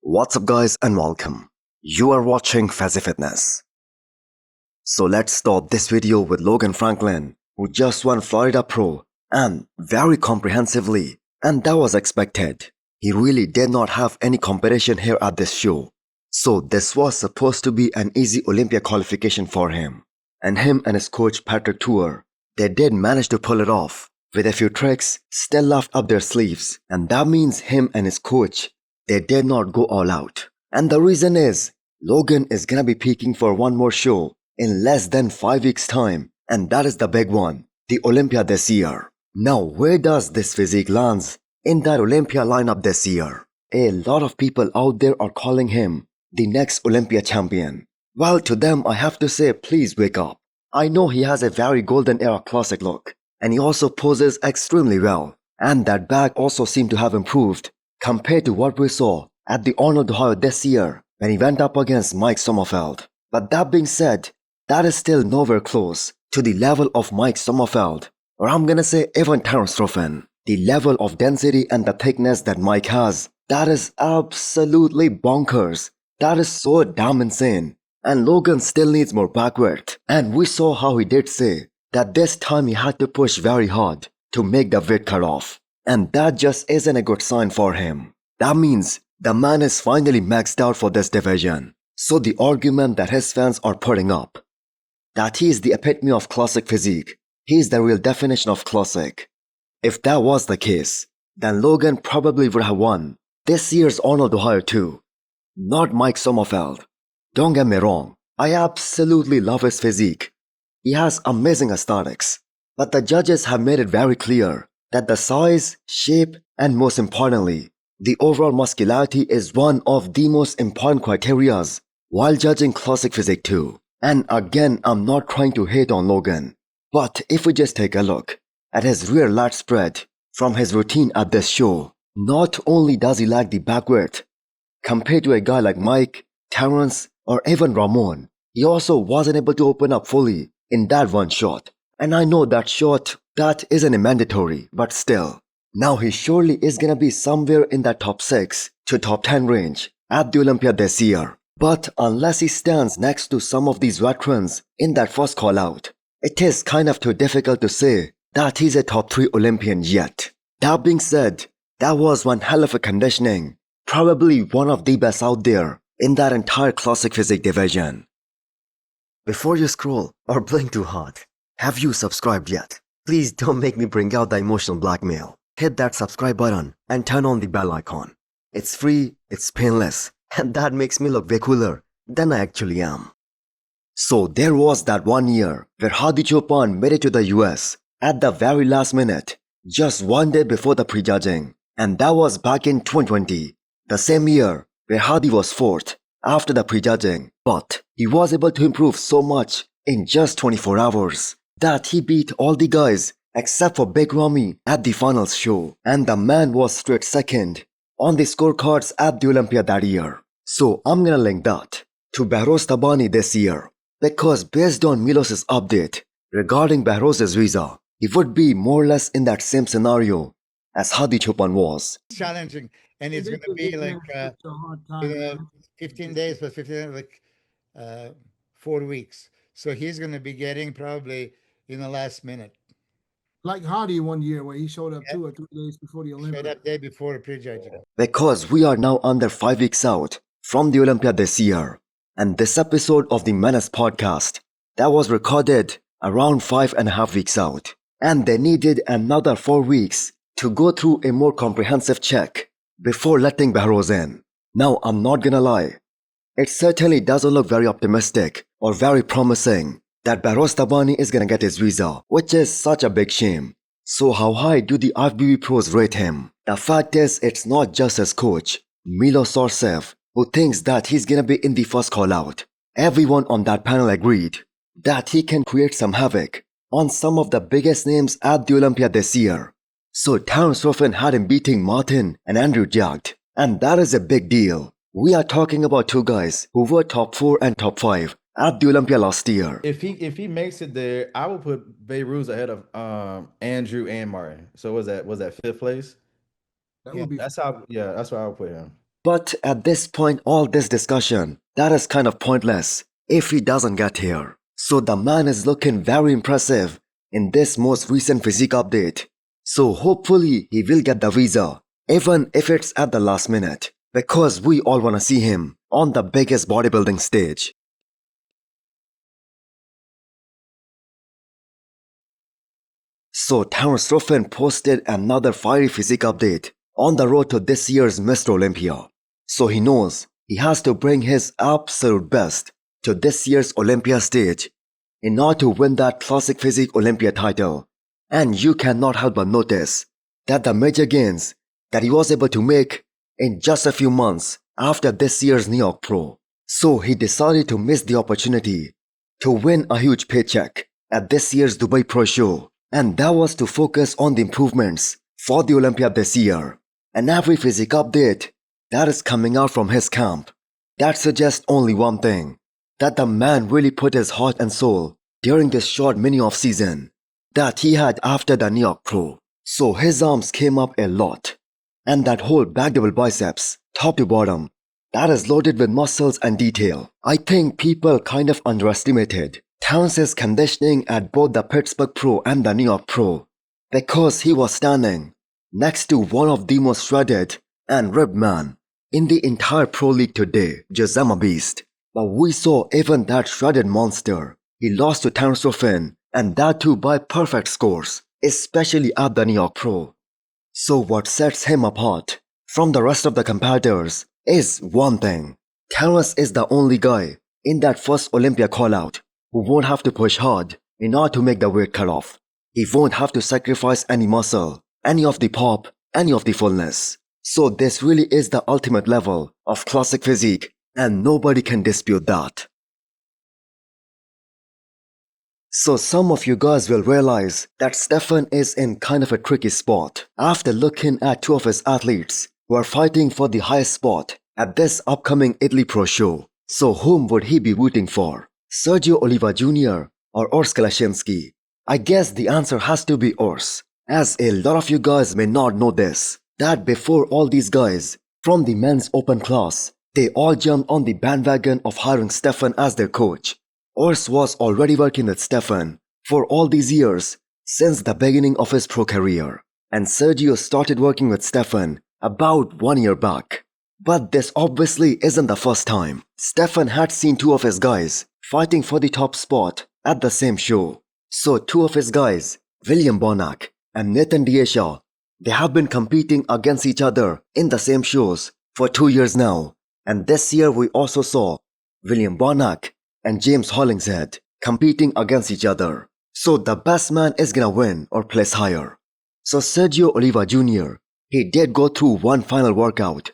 What's up guys and welcome. You are watching Fazi Fitness. So let's start this video with Logan Franklin, who just won Florida Pro and very comprehensively, and that was expected. He really did not have any competition here at this show. So this was supposed to be an easy Olympia qualification for him. And him and his coach Patrick Tour, they did manage to pull it off with a few tricks still left up their sleeves, and that means him and his coach, they did not go all out. And the reason is, Logan is gonna be peaking for one more show in less than 5 weeks time, and that is the big one, the Olympia this year. Now where does this physique lands in that Olympia lineup this year? A lot of people out there are calling him the next Olympia champion. Well, to them I have to say, please wake up. I know he has a very golden era classic look, and he also poses extremely well, and that back also seemed to have improved compared to what we saw at the Arnold Ohio this year when he went up against Mike Sommerfeld. But that being said, that is still nowhere close to the level of Mike Sommerfeld, or I'm gonna say even Terence Ruffin. The level of density and the thickness that Mike has, that is absolutely bonkers. That is so damn insane. And Logan still needs more back width. And we saw how he did say that this time he had to push very hard to make the weight cut off. And that just isn't a good sign for him. That means the man is finally maxed out for this division. So the argument that his fans are putting up, that he is the epitome of classic physique, he is the real definition of classic. If that was the case, then Logan probably would have won this year's Arnold Ohio too, not Mike Sommerfeld. Don't get me wrong, I absolutely love his physique. He has amazing aesthetics, but the judges have made it very clear that the size, shape, and most importantly, the overall muscularity is one of the most important criterias while judging classic physique too. And again, I'm not trying to hate on Logan, but if we just take a look at his rear lat spread from his routine at this show, not only does he lack the back width compared to a guy like Mike, Terence, or even Ramon, he also wasn't able to open up fully in that one shot. And I know that shot, that isn't a mandatory, but still. Now he surely is gonna be somewhere in that top 6 to top 10 range at the Olympia this year. But unless he stands next to some of these veterans in that first call out, it is kind of too difficult to say that he's a top 3 Olympian yet. That being said, that was one hell of a conditioning, probably one of the best out there in that entire classic physique division. Before you scroll or blink too hard, have you subscribed yet? Please don't make me bring out the emotional blackmail. Hit that subscribe button and turn on the bell icon. It's free, it's painless, and that makes me look way cooler than I actually am. So there was that one year where Hadi Chopin made it to the US at the very last minute, just one day before the prejudging, and that was back in 2020, the same year where Hadi was 4th after the prejudging, but he was able to improve so much in just 24 hours that he beat all the guys except for Big Ramy at the finals show, and the man was straight second on the scorecards at the Olympia that year. So I'm gonna link that to Behrouz Tabani this year, because based on Milos's update regarding Behrouz's visa, he would be more or less in that same scenario as Hadi Chopin was. Challenging, and it's going to be like 15 days plus 15, like 4 weeks. So he's going to be getting probably in the last minute. Like Hardy one year where he showed up 2 or 3 days before the Showed Olympics. up day before prejudging. Because we are now under 5 weeks out from the Olympia this year, and this episode of the Menace podcast, that was recorded around 5.5 weeks out, and they needed another 4 weeks to go through a more comprehensive check before letting Behrouz in. Now I'm not gonna lie, it certainly doesn't look very optimistic or very promising that Behrouz Tabani is gonna get his visa, which is such a big shame. So how high do the IFBB pros rate him? The fact is, it's not just his coach, Milos Sorsev, who thinks that he's gonna be in the first call out. Everyone on that panel agreed that he can create some havoc on some of the biggest names at the Olympia this year. So Terence Ruffin had him beating Martin and Andrew Jagged, and that is a big deal. We are talking about 2 guys who were top 4 and top 5 at the Olympia last year. If he makes it there, I would put Behrouz ahead of Andrew and Martin. So was that 5th place? That would be That's how. Yeah, that's where I would put him. But at this point, all this discussion, that is kind of pointless if he doesn't get here. So the man is looking very impressive in this most recent physique update. So hopefully he will get the visa, even if it's at the last minute, because we all want to see him on the biggest bodybuilding stage. So Terence Ruffin posted another fiery physique update on the road to this year's Mr. Olympia. So he knows he has to bring his absolute best to this year's Olympia stage in order to win that classic physique Olympia title. And you cannot help but notice that the major gains that he was able to make in just a few months after this year's New York Pro. So he decided to miss the opportunity to win a huge paycheck at this year's Dubai Pro Show. And that was to focus on the improvements for the Olympia this year. And every physique update that is coming out from his camp, that suggests only one thing, that the man really put his heart and soul during this short mini off season that he had after the New York Pro. So his arms came up a lot. And that whole back double biceps, top to bottom, that is loaded with muscles and detail. I think people kind of underestimated Terence's conditioning at both the Pittsburgh Pro and the New York Pro, because he was standing next to one of the most shredded and ripped man in the entire Pro League today, Josema Beast. But we saw even that shredded monster, he lost to Terence Ruffin, and that too by perfect scores, especially at the New York Pro. So what sets him apart from the rest of the competitors is one thing. Terence is the only guy in that first Olympia callout who won't have to push hard in order to make the weight cutoff. He won't have to sacrifice any muscle, any of the pop, any of the fullness. So this really is the ultimate level of classic physique, and nobody can dispute that. So some of you guys will realize that Stefan is in kind of a tricky spot after looking at two of his athletes who are fighting for the highest spot at this upcoming Italy Pro Show. So whom would he be rooting for? Sergio Oliva Jr. or Urs Kalashinsky? I guess the answer has to be Urs, as a lot of you guys may not know this, that before all these guys from the men's open class, they all jumped on the bandwagon of hiring Stefan as their coach. Urs was already working with Stefan for all these years since the beginning of his pro career, and Sergio started working with Stefan about 1 year back. But this obviously isn't the first time Stefan had seen two of his guys fighting for the top spot at the same show. So two of his guys, William Bonac and Nathan Diesha, they have been competing against each other in the same shows for 2 years now. And this year we also saw William Bonac and James Hollingshead competing against each other. So the best man is gonna win or place higher. So Sergio Oliva Jr., he did go through one final workout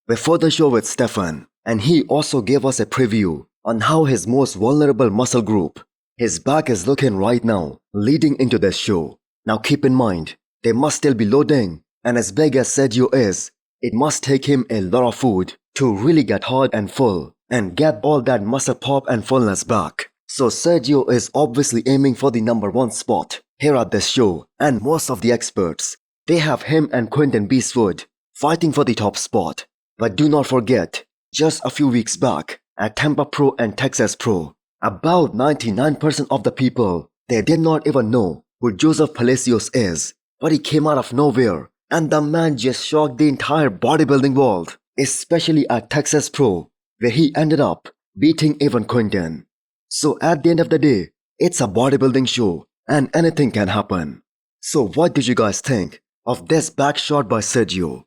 before the show with Stefan, and he also gave us a preview on how his most vulnerable muscle group, his back, is looking right now leading into this show. Now keep in mind, they must still be loading, and as big as Sergio is, it must take him a lot of food to really get hard and full and get all that muscle pop and fullness back. So Sergio is obviously aiming for the #1 spot here at this show, and most of the experts, they have him and Quentin Beastwood fighting for the top spot. But do not forget, just a few weeks back at Tampa Pro and Texas Pro, about 99% of the people, they did not even know who Joseph Palacios is. But he came out of nowhere, and the man just shocked the entire bodybuilding world, especially at Texas Pro, where he ended up beating even Quentin. So at the end of the day, it's a bodybuilding show, and anything can happen. So what did you guys think of this back shot by Sergio?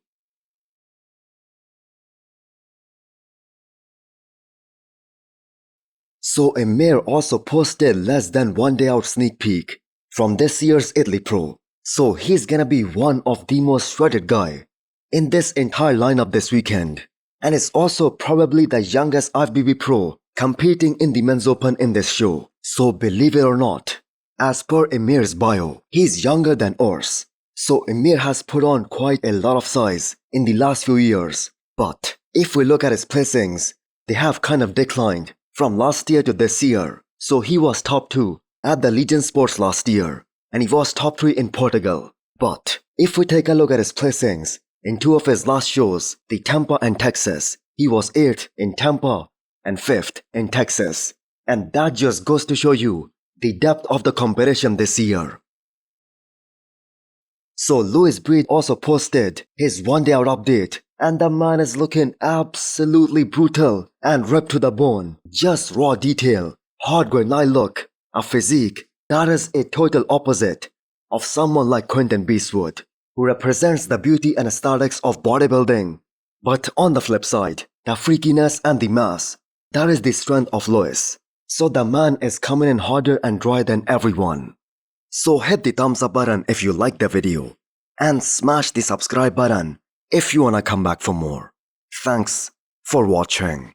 So Amir also posted less than 1 day out sneak peek from this year's Italy Pro. So he's gonna be one of the most shredded guy in this entire lineup this weekend, and is also probably the youngest IFBB Pro competing in the men's open in this show. So believe it or not, as per Amir's bio, he's younger than Urs. So Amir has put on quite a lot of size in the last few years. But if we look at his placings, they have kind of declined from last year to this year. So he was top 2 at the Legion Sports last year, and he was top 3 in Portugal. But if we take a look at his placings In 2 of his last shows, the Tampa and Texas, he was 8th in Tampa and 5th in Texas. And that just goes to show you the depth of the competition this year. So Louis Breed also posted his 1-day out update, and the man is looking absolutely brutal and ripped to the bone. Just raw detail, hard-going eye look, a physique that is a total opposite of someone like Quentin Beastwood, who represents the beauty and aesthetics of bodybuilding. But on the flip side, the freakiness and the mass, that is the strength of Louis. So the man is coming in harder and dry than everyone. So hit the thumbs up button if you liked the video, and smash the subscribe button if you wanna come back for more. Thanks for watching.